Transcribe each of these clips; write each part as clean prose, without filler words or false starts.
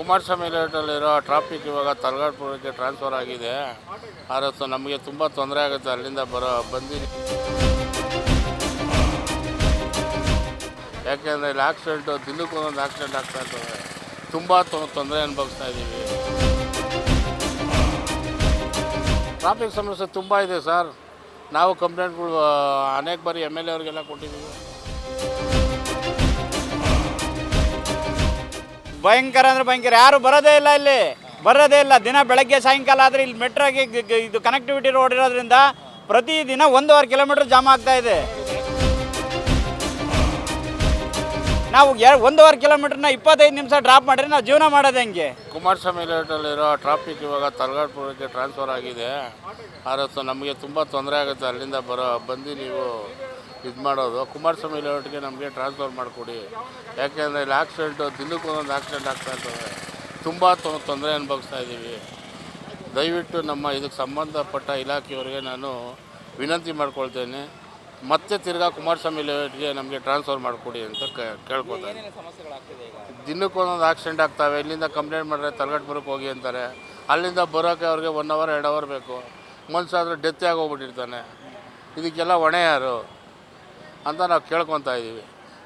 Kumaraswamy ಲೇಔಟಲ್ಲಿರೋ traffic ಇವಾಗ ತಲಗಾಡ್ಪುರಕ್ಕೆ transfer ಆಗಿದೆ. ಆದರೆ ನಮಗೆ ತುಂಬ ತೊಂದರೆ ಆಗುತ್ತೆ ಅಲ್ಲಿಂದ ಬಂದು. ಯಾಕೆಂದರೆ ಇಲ್ಲಿ ಆಕ್ಸಿಡೆಂಟು ದಿನಕ್ಕೊಂದೊಂದು ಆಕ್ಸಿಡೆಂಟ್ ಆಗ್ತಾ ಇರ್ತವೆ. ತುಂಬ ತೊಂದರೆ ಅನುಭವಿಸ್ತಾ ಇದ್ದೀವಿ. ಟ್ರಾಫಿಕ್ ಸಮಸ್ಯೆ ತುಂಬ ಇದೆ ಸರ್. ನಾವು ಕಂಪ್ಲೇಂಟ್ಗಳು ಅನೇಕ ಬಾರಿ MLA ಅವ್ರಿಗೆಲ್ಲ ಕೊಟ್ಟಿದ್ದೀವಿ. ಭಯಂಕರ ಅಂದರೆ ಭಯಂಕರ. ಯಾರು ಬರೋದೇ ಇಲ್ಲ, ಇಲ್ಲಿ ಬರೋದೇ ಇಲ್ಲ. ದಿನ ಬೆಳಗ್ಗೆ ಸಾಯಂಕಾಲ ಆದರೆ ಇಲ್ಲಿ ಮೆಟ್ರೋಗೆ ಇದು ಕನೆಕ್ಟಿವಿಟಿ ರೋಡ್ ಇರೋದ್ರಿಂದ ಪ್ರತಿದಿನ 1.5 ಕಿಲೋಮೀಟರ್ ಜಾಮ್ ಆಗ್ತಾ ಇದೆ. ನಾವು 1.5 ಕಿಲೋಮೀಟರ್ನ 25 ನಿಮಿಷ ಡ್ರಾಪ್ ಮಾಡಿದ್ರೆ ನಾವು ಜೀವನ ಮಾಡೋದು ಹೆಂಗೆ? ಕುಮಾರಸ್ವಾಮಿ ಲೇಔಟಲ್ಲಿರೋ ಟ್ರಾಫಿಕ್ ಇವಾಗ ತಲಗಾಡ್ಪುರಕ್ಕೆ ಟ್ರಾನ್ಸ್ಫರ್ ಆಗಿದೆ. ಆದರೆ ನಮಗೆ ತುಂಬ ತೊಂದರೆ ಆಗುತ್ತೆ ಅಲ್ಲಿಂದ ಬಂದು ನೀವು ಇದು ಮಾಡೋದು. ಕುಮಾರಸ್ವಾಮಿ ಲೇಔಟ್ಗೆ ನಮಗೆ ಟ್ರಾನ್ಸ್ಫರ್ ಮಾಡಿಕೊಡಿ. ಯಾಕೆಂದರೆ ಇಲ್ಲಿ ಆಕ್ಸಿಡೆಂಟು ದಿನಕ್ಕೊಂದೊಂದು ಆಕ್ಸಿಡೆಂಟ್ ಆಗ್ತಾ ಇರ್ತವೆ. ತುಂಬ ತೊಂದರೆ ಅನುಭವಿಸ್ತಾ ಇದ್ದೀವಿ. ದಯವಿಟ್ಟು ನಮ್ಮ ಇದಕ್ಕೆ ಸಂಬಂಧಪಟ್ಟ ಇಲಾಖೆಯವರಿಗೆ ನಾನು ವಿನಂತಿ ಮಾಡ್ಕೊಳ್ತೇನೆ. ಮತ್ತೆ ತಿರ್ಗಾ ಕುಮಾರಸ್ವಾಮಿ ಲೇಔಟ್ಗೆ ನಮಗೆ ಟ್ರಾನ್ಸ್ಫರ್ ಮಾಡಿಕೊಡಿ ಅಂತ ಕೇಳ್ಕೊತಾರೆ. ದಿನಕ್ಕೊಂದೊಂದು ಆಕ್ಸಿಡೆಂಟ್ ಆಗ್ತವೆ. ಇಲ್ಲಿಂದ ಕಂಪ್ಲೇಂಟ್ ಮಾಡಿದ್ರೆ ತಲಗಾಡ್ಪುರಕ್ಕೆ ಹೋಗಿ ಅಂತಾರೆ. ಅಲ್ಲಿಂದ ಬರೋಕ್ಕೆ ಅವ್ರಿಗೆ 1 ಅವರ್ 2 ಅವರ್ ಬೇಕು. ಮನುಷ್ಯಾದರೂ ಡೆತ್ತೇ ಆಗೋಗ್ಬಿಟ್ಟಿರ್ತಾನೆ. ಇದಕ್ಕೆಲ್ಲ ಹೊಣೆ ಯಾರು ಅಂತ ನಾವು ಕೇಳ್ಕೊತಾ ಇದ್ದೀವಿ.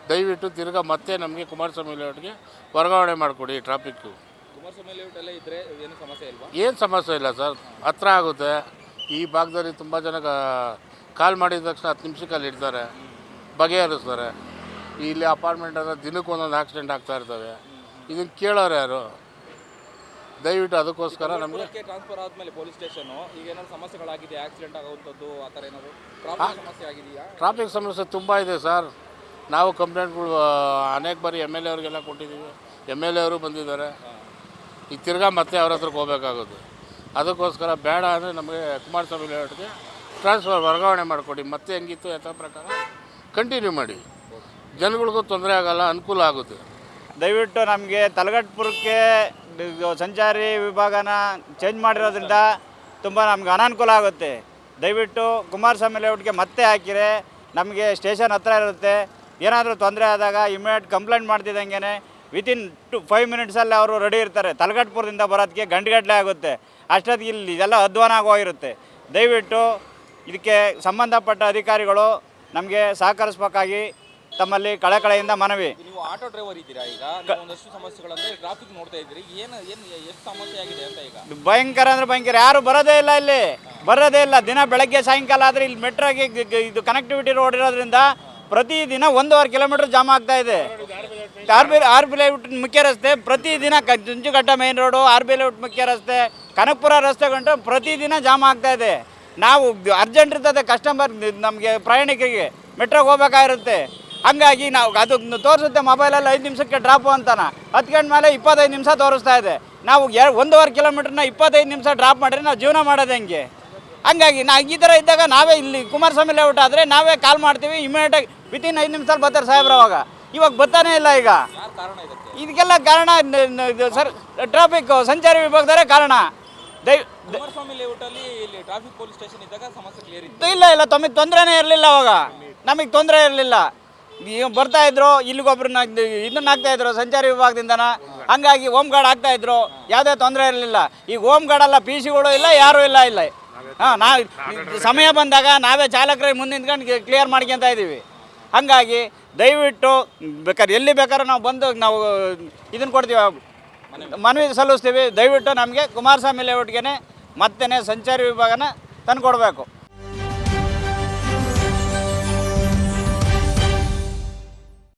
ದಯವಿಟ್ಟು ತಿರ್ಗಾ ಮತ್ತೆ ನಮಗೆ ಕುಮಾರಸ್ವಾಮಿ ಲೇಔಟ್ಗೆ ವರ್ಗಾವಣೆ ಮಾಡಿಕೊಡಿ. ಟ್ರಾಫಿಕ್ಕು ಏನು ಸಮಸ್ಯೆ ಇಲ್ಲ ಸರ್. ಹತ್ರ ಆಗುತ್ತೆ. ಈ ಭಾಗದಲ್ಲಿ ತುಂಬ ಜನ ಕಾಲ್ ಮಾಡಿದ ತಕ್ಷಣ 10 ನಿಮಿಷಕ್ಕೆ ಇಡ್ತಾರೆ, ಬಗೆಹರಿಸ್ತಾರೆ. ಇಲ್ಲಿ ಅಪಾರ್ಟ್ಮೆಂಟ್ ಅಂದರೆ ದಿನಕ್ಕೊಂದೊಂದು ಆಕ್ಸಿಡೆಂಟ್ ಆಗ್ತಾ ಇರ್ತವೆ. ಇದನ್ನು ಕೇಳೋರು ಯಾರು? ದಯವಿಟ್ಟು ಅದಕ್ಕೋಸ್ಕರ ನಮಗೆ ಟ್ರಾನ್ಸ್ಫರ್ ಆದಮೇಲೆ ಪೊಲೀಸ್ ಸ್ಟೇಷನು ಈಗ ಏನಾದ್ರು ಸಮಸ್ಯೆಗಳಾಗಿದೆ, ಆಕ್ಸಿಡೆಂಟ್ ಆಗುವಂಥದ್ದು ಆ ಥರ ಏನಾದ್ರು ಸಮಸ್ಯೆ ಆಗಿದೆಯಾ? ಟ್ರಾಫಿಕ್ ಸಮಸ್ಯೆ ತುಂಬ ಇದೆ ಸರ್. ನಾವು ಕಂಪ್ಲೇಂಟ್ಗಳು ಅನೇಕ ಬಾರಿ MLA ಅವ್ರಿಗೆಲ್ಲ ಕೊಟ್ಟಿದ್ದೀವಿ. MLA ಅವರು ಬಂದಿದ್ದಾರೆ. ಈಗ ತಿರ್ಗಾ ಮತ್ತೆ ಅವ್ರ ಹತ್ರಕ್ಕೆ ಹೋಗ್ಬೇಕಾಗುತ್ತೆ. ಅದಕ್ಕೋಸ್ಕರ ಬೇಡ ಅಂದರೆ ನಮಗೆ ಕುಮಾರಸ್ವಾಮಿ ಲೇಔಟ್ಗೆ ಟ್ರಾನ್ಸ್ಫರ್ ವರ್ಗಾವಣೆ ಮಾಡಿಕೊಡಿ. ಮತ್ತೆ ಹೆಂಗಿತ್ತು ಯಥಾ ಪ್ರಕಾರ ಕಂಟಿನ್ಯೂ ಮಾಡಿ. ಜನಗಳಿಗೂ ತೊಂದರೆ ಆಗೋಲ್ಲ, ಅನುಕೂಲ ಆಗುತ್ತೆ. ದಯವಿಟ್ಟು ನಮಗೆ ತಲಗಾಡ್ಪುರಕ್ಕೆ ಸಂಚಾರಿ ವಿಭಾಗನ ಚೇಂಜ್ ಮಾಡಿರೋದ್ರಿಂದ ತುಂಬ ನಮ್ಗೆ ಅನಾನುಕೂಲ ಆಗುತ್ತೆ. ದಯವಿಟ್ಟು ಕುಮಾರಸ್ವಾಮಿ ಲೇಔಟ್ಗೆ ಮತ್ತೆ ಹಾಕಿರೆ ನಮಗೆ ಸ್ಟೇಷನ್ ಹತ್ರ ಇರುತ್ತೆ. ಏನಾದರೂ ತೊಂದರೆ ಆದಾಗ ಇಮಿಡಿಯೇಟ್ ಕಂಪ್ಲೇಂಟ್ ಮಾಡ್ತಿದ್ದಂಗೆ ವಿತಿನ್ 5 ಮಿನಿಟ್ಸಲ್ಲಿ ಅವರು ರೆಡಿ ಇರ್ತಾರೆ. ತಲಗಾಡ್ಪುರದಿಂದ ಬರೋದಕ್ಕೆ ಗಂಟೆಗಟ್ಟಲೆ ಆಗುತ್ತೆ. ಅಷ್ಟೊತ್ತಿಗೆ ಇಲ್ಲಿ ಇದೆಲ್ಲ ಅಧ್ವಾನ ಆಗೋಗಿರುತ್ತೆ. ದಯವಿಟ್ಟು ಇದಕ್ಕೆ ಸಂಬಂಧಪಟ್ಟ ಅಧಿಕಾರಿಗಳು ನಮಗೆ ಸಹಕರಿಸಬೇಕಾಗಿ ತಮ್ಮಲ್ಲಿ ಕಳಕಳೆಯಿಂದ ಮನವಿ. ನೀವು ಆಟೋ ಡ್ರೈವರ್ ಇದ್ದೀರಾ, ಈಗ ಒಂದಷ್ಟು ಸಮಸ್ಯೆಗಳಂದರೆ ಟ್ರಾಫಿಕ್ ನೋಡ್ತಾ ಇದ್ದೀರಿ. ಎಷ್ಟು ಸಮಸ್ಯೆ ಆಗಿದೆ ಅಂತ ಈಗ? ಭಯಂಕರ ಅಂದರೆ ಭಯಂಕರ. ಯಾರು ಬರೋದೇ ಇಲ್ಲ, ಇಲ್ಲಿ ಬರೋದೇ ಇಲ್ಲ. ದಿನ ಬೆಳಗ್ಗೆ ಸಾಯಂಕಾಲ ಆದರೆ ಇಲ್ಲಿ ಮೆಟ್ರೋಗೆ ಇದು ಕನೆಕ್ಟಿವಿಟಿ ರೋಡ್ ಇರೋದ್ರಿಂದ ಪ್ರತಿದಿನ 1.5 ಕಿಲೋಮೀಟರ್ ಜಾಮ್ ಆಗ್ತಾ ಇದೆ. ಆರ್ ಬಿ ಲೇಔಟ್ ಮುಖ್ಯ ರಸ್ತೆ ಪ್ರತಿದಿನ Junjughatta main road, R B layout ಮುಖ್ಯ ರಸ್ತೆ, ಕನಕಪುರ ರಸ್ತೆ ಗಂಟು ಪ್ರತಿದಿನ ಜಾಮ್ ಆಗ್ತಾ ಇದೆ. ನಾವು ಅರ್ಜೆಂಟ್ ಇರ್ತದೆ ಕಸ್ಟಮರ್, ನಮಗೆ ಪ್ರಯಾಣಿಕರಿಗೆ ಮೆಟ್ರೋಗೆ ಹೋಗ್ಬೇಕಾಗಿರುತ್ತೆ. ಹಂಗಾಗಿ ನಾವು ಅದು ತೋರಿಸುತ್ತೆ ಮೊಬೈಲಲ್ಲಿ 5 ನಿಮಿಷಕ್ಕೆ ಡ್ರಾಪು ಅಂತಾನೆ. ಹತ್ಕೊಂಡ ಮೇಲೆ 25 ನಿಮಿಷ ತೋರಿಸ್ತಾ ಇದೆ. ನಾವು 1.5 ಕಿಲೋಮೀಟರ್ನ 25 ನಿಮಿಷ ಡ್ರಾಪ್ ಮಾಡಿದ್ರೆ ನಾವು ಜೀವನ ಮಾಡೋದು ಹೆಂಗೆ? ಹಂಗಾಗಿ ಈ ಥರ ಇದ್ದಾಗ ನಾವೇ ಇಲ್ಲಿ ಕುಮಾರಸ್ವಾಮಿ ಲೇಔಟ್ ಆದರೆ ನಾವೇ ಕಾಲ್ ಮಾಡ್ತೀವಿ. ಇಮಿಡಿಯೇಟಾಗಿ ವಿತಿನ್ 5 ನಿಮಿಷದಲ್ಲಿ ಬರ್ತಾರೆ ಸಾಹೇಬ್ರು. ಇವಾಗ ಬರ್ತಾನೆ ಇಲ್ಲ. ಈಗ ಇದಕ್ಕೆಲ್ಲ ಕಾರಣ ಸರ್ ಟ್ರಾಫಿಕ್ ಸಂಚಾರಿ ವಿಭಾಗದವರೇ ಕಾರಣ. ಕುಮಾರಸ್ವಾಮಿ ಲೇಔಟಲ್ಲಿ ಇಲ್ಲಿ ಟ್ರಾಫಿಕ್ ಪೊಲೀಸ್ ಸ್ಟೇಷನ್ ಇದ್ದಾಗ ಸಮಸ್ಯೆ ಕ್ಲಿಯರ್ ಇತ್ತು. ಇಲ್ಲ ತಮಗೆ ತೊಂದರೆನೇ ಇರಲಿಲ್ಲ. ಅವಾಗ ನಮಗೆ ತೊಂದರೆ ಇರಲಿಲ್ಲ. ಬರ್ತಾಯಿದ್ರು, ಇಲ್ಲಿಗೊಬ್ರನ್ನ ಇದನ್ನ ಹಾಕ್ತಾಯಿದ್ರು ಸಂಚಾರಿ ವಿಭಾಗದಿಂದನ. ಹಂಗಾಗಿ ಹೋಮ್ ಗಾರ್ಡ್ ಹಾಕ್ತಾಯಿದ್ರು, ಯಾವುದೇ ತೊಂದರೆ ಇರಲಿಲ್ಲ. ಈಗ ಹೋಮ್ ಗಾರ್ಡೆಲ್ಲ PC ಇಲ್ಲ, ಯಾರೂ ಇಲ್ಲ. ನಾವು ಸಮಯ ಬಂದಾಗ ನಾವೇ ಚಾಲಕರೇ ಮುಂದೆ ನಿಂತ್ಕೊಂಡು ಕ್ಲಿಯರ್ ಮಾಡ್ಕೊತಾ ಇದ್ದೀವಿ. ಹಾಗಾಗಿ ದಯವಿಟ್ಟು ಎಲ್ಲಿ ಬೇಕಾದ್ರೂ ನಾವು ಬಂದು ನಾವು ಇದನ್ನು ಕೊಡ್ತೀವಿ, ಮನವಿ ಸಲ್ಲಿಸ್ತೀವಿ. ದಯವಿಟ್ಟು ನಮಗೆ ಕುಮಾರಸ್ವಾಮಿ ಲೇಔಟ್ಗೆ ಮತ್ತೆ ಸಂಚಾರಿ ವಿಭಾಗನ ತಂದು ಕೊಡಬೇಕು.